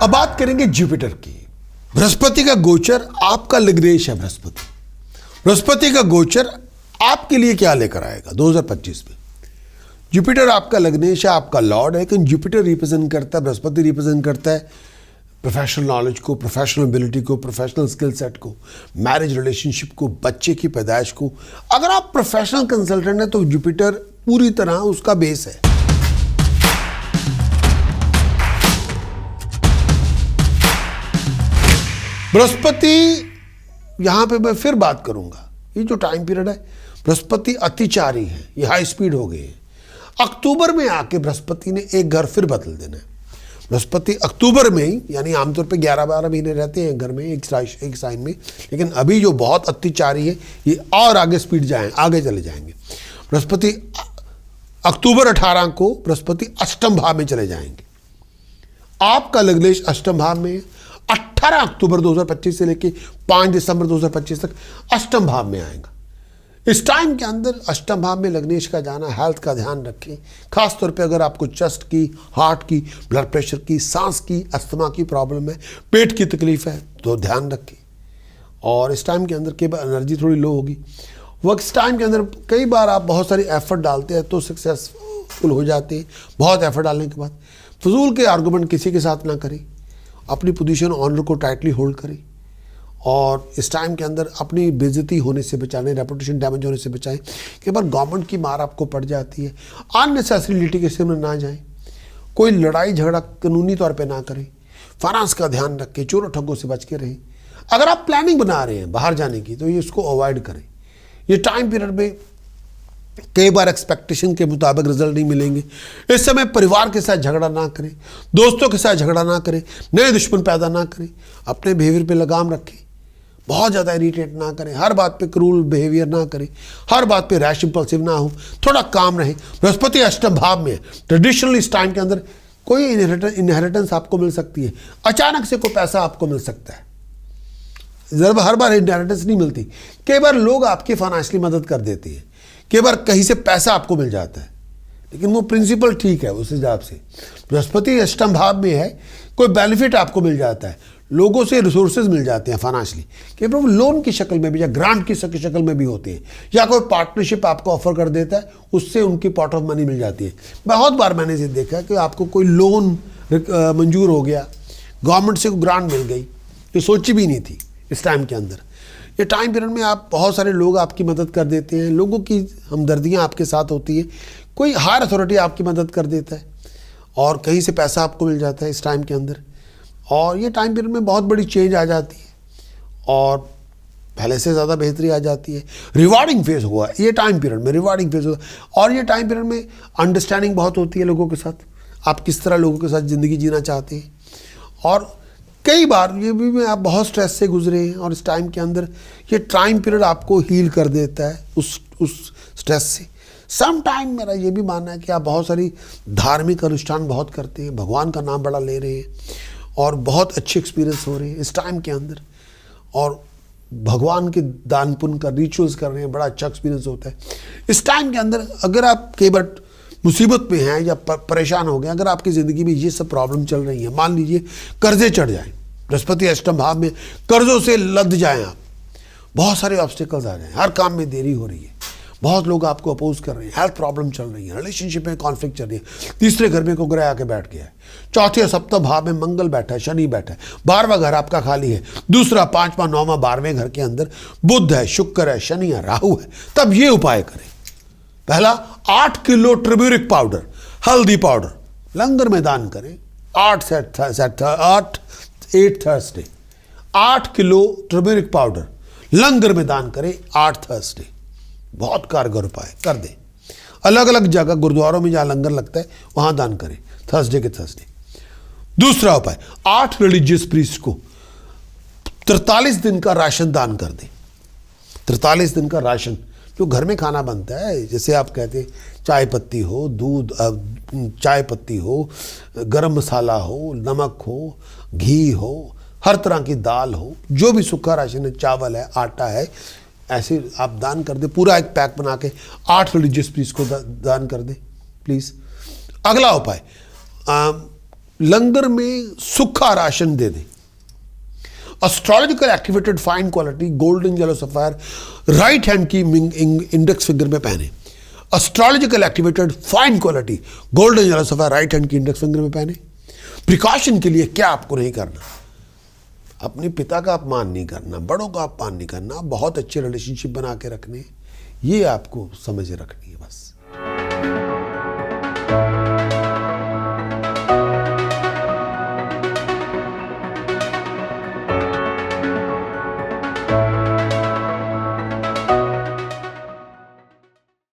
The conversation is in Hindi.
अब बात करेंगे जुपिटर की। बृहस्पति का गोचर आपका लग्नेश है। बृहस्पति का गोचर आपके लिए क्या लेकर आएगा 2025 में। जुपिटर आपका लग्नेश है, आपका लॉर्ड है, लेकिन जुपिटर रिप्रेजेंट करता है, बृहस्पति रिप्रेजेंट करता है प्रोफेशनल नॉलेज को, प्रोफेशनल एबिलिटी को, प्रोफेशनल स्किल सेट को, मैरिज रिलेशनशिप को, बच्चे की पैदाइश को। अगर आप प्रोफेशनल कंसल्टेंट हैं तो जुपिटर पूरी तरह उसका बेस है। बृहस्पति, यहां पे मैं फिर बात करूंगा, ये जो टाइम पीरियड है बृहस्पति अतिचारी है, ये हाई स्पीड हो गए हैं। अक्टूबर में आके बृहस्पति ने एक घर फिर बदल देना है। बृहस्पति अक्टूबर में ही, यानी आमतौर पे 11-12 महीने रहते हैं घर में एक साइन में, लेकिन अभी जो बहुत अतिचारी है ये और आगे स्पीड आगे चले जाएंगे। बृहस्पति अक्टूबर 18 को बृहस्पति अष्टम भाव में चले जाएंगे। आपका लग्नेश अष्टम भाव में 18 अक्टूबर 2025 से लेके 5 दिसंबर 2025 तक अष्टम भाव में आएगा। इस टाइम के अंदर अष्टम भाव में लग्नेश का जाना, हेल्थ का ध्यान रखें। खास तौर पे अगर आपको चेस्ट की, हार्ट की, ब्लड प्रेशर की, सांस की, अस्थमा की प्रॉब्लम है, पेट की तकलीफ है तो ध्यान रखें। और इस टाइम के अंदर कई बार एनर्जी थोड़ी लो होगी। वक्त इस टाइम के अंदर कई बार आप बहुत सारी एफर्ट डालते हैं तो सक्सेसफुल हो जाते हैं। बहुत एफर्ट डालने के बाद फजूल के आर्गूमेंट किसी के साथ ना करें, अपनी पोजीशन ऑनर को टाइटली होल्ड करें और इस टाइम के अंदर अपनी बेइज्जती होने से बचाने, रेपुटेशन डैमेज होने से बचाएं। कई बार गवर्नमेंट की मार आपको पड़ जाती है। अननेसेसरी लिटिगेशन में ना जाएं, कोई लड़ाई झगड़ा कानूनी तौर पे ना करें, फाइनेंस का ध्यान रखें, चोरों ठगों से बच के रहें। अगर आप प्लानिंग बना रहे हैं बाहर जाने की तो ये इसको अवॉइड करें। ये टाइम पीरियड में कई बार एक्सपेक्टेशन के मुताबिक रिजल्ट नहीं मिलेंगे। इस समय परिवार के साथ झगड़ा ना करें, दोस्तों के साथ झगड़ा ना करें, नए दुश्मन पैदा ना करें, अपने बिहेवियर पे लगाम रखें, बहुत ज़्यादा इरिटेट ना करें, हर बात पे क्रूल बिहेवियर ना करें, हर बात पे रैश इंपल्सिव ना हो, थोड़ा काम रहें। बृहस्पति अष्टम भाव में है। ट्रेडिशनली इस टाइम के अंदर कोई इनहेरिटेंस आपको मिल सकती है, अचानक से कोई पैसा आपको मिल सकता है। हर बार इनहेरिटेंस नहीं मिलती। कई बार लोग आपकी फाइनेंशियली मदद कर देते हैं, कई बार कहीं से पैसा आपको मिल जाता है, लेकिन वो प्रिंसिपल ठीक है उस हिसाब से। बृहस्पति अष्टम भाव में है, कोई बेनिफिट आपको मिल जाता है, लोगों से रिसोर्सेज मिल जाते हैं फाइनेंशियली, कई बार लोन की शक्ल में भी या ग्रांट की शक्ल में भी होते हैं, या कोई पार्टनरशिप आपको ऑफर कर देता है, उससे उनकी पॉट ऑफ मनी मिल जाती है। बहुत बार मैंने ये देखा कि आपको कोई लोन मंजूर हो गया, गवर्नमेंट से ग्रांट मिल गई जो सोची भी नहीं थी। इस टाइम के अंदर ये टाइम पीरियड में आप बहुत सारे लोग आपकी मदद कर देते हैं, लोगों की हमदर्दियाँ आपके साथ होती है, कोई हायर अथॉरिटी आपकी मदद कर देता है और कहीं से पैसा आपको मिल जाता है इस टाइम के अंदर। और ये टाइम पीरियड में बहुत बड़ी चेंज आ जाती है और पहले से ज़्यादा बेहतरी आ जाती है। रिवार्डिंग फेज हुआ ये टाइम पीरियड में, रिवार्डिंग फेज हुआ। और ये टाइम पीरियड में अंडरस्टैंडिंग बहुत होती है लोगों के साथ, आप किस तरह लोगों के साथ ज़िंदगी जीना चाहते हैं। और कई बार ये भी आप बहुत स्ट्रेस से गुजरे हैं और इस टाइम के अंदर ये टाइम पीरियड आपको हील कर देता है उस स्ट्रेस से। सम टाइम मेरा ये भी मानना है कि आप बहुत सारी धार्मिक अनुष्ठान बहुत करते हैं, भगवान का नाम बड़ा ले रहे हैं और बहुत अच्छे एक्सपीरियंस हो रहे हैं इस टाइम के अंदर, और भगवान के दान पुण्य का रिचुअल्स कर रहे हैं, बड़ा अच्छा एक्सपीरियंस होता है इस टाइम के अंदर। अगर आप कई बार मुसीबत में हैं या परेशान हो गए, अगर आपकी ज़िंदगी में ये सब प्रॉब्लम चल रही है, मान लीजिए कर्जे चढ़ जाएं, बृहस्पति अष्टम भाव में कर्जों से लद जाएं आप, बहुत सारे ऑब्स्टिकल्स आ जाएं, हर काम में देरी हो रही है, बहुत लोग आपको अपोज कर रहे हैं, हेल्थ प्रॉब्लम चल रही है, रिलेशनशिप में कॉन्फ्लिक्ट चल रही है, तीसरे घर में को ग्रह आके बैठ गया है, चौथे और सप्तम भाव में मंगल बैठा है, शनि बैठा है, 12वां घर आपका खाली है, दूसरा, 5वां, 9वां, 12वें घर के अंदर बुध है, शुक्र है, शनि है, राहु है। तब ये उपाय करें। पहला, 8 किलो टर्मरिक पाउडर, हल्दी पाउडर लंगर में दान करें। 8 थर्सडे 8 किलो टर्मरिक पाउडर लंगर में दान करें 8 थर्सडे। बहुत कारगर उपाय कर दें। अलग अलग जगह गुरुद्वारों में जहाँ लंगर लगता है वहाँ दान करें थर्सडे के थर्सडे। दूसरा उपाय, 8 रिलीजियस प्रीस्ट को 43 दिन का राशन दान कर दें। 43 दिन का राशन जो घर में खाना बनता है, जैसे आप कहते हैं चाय पत्ती हो, दूध, चाय पत्ती हो, गरम मसाला हो, नमक हो, घी हो, हर तरह की दाल हो, जो भी सूखा राशन है, चावल है, आटा है, ऐसे आप दान कर दें। पूरा एक पैक बना के 8 रिलीजियस प्रीस्ट को दान कर दें प्लीज़। अगला उपाय, लंगर में सूखा राशन दे दें। Astrological activated fine quality golden yellow sapphire right hand की इंडेक्स फिंगर में पहने। Astrological activated fine quality golden yellow sapphire right hand की इंडेक्स फिंगर में पहने। प्रिकॉशन के लिए क्या आपको नहीं करना, अपने पिता का अपमान नहीं करना, बड़ों का अपमान नहीं करना, बहुत अच्छे रिलेशनशिप बना के रखने, ये आपको समझ रखनी है बस।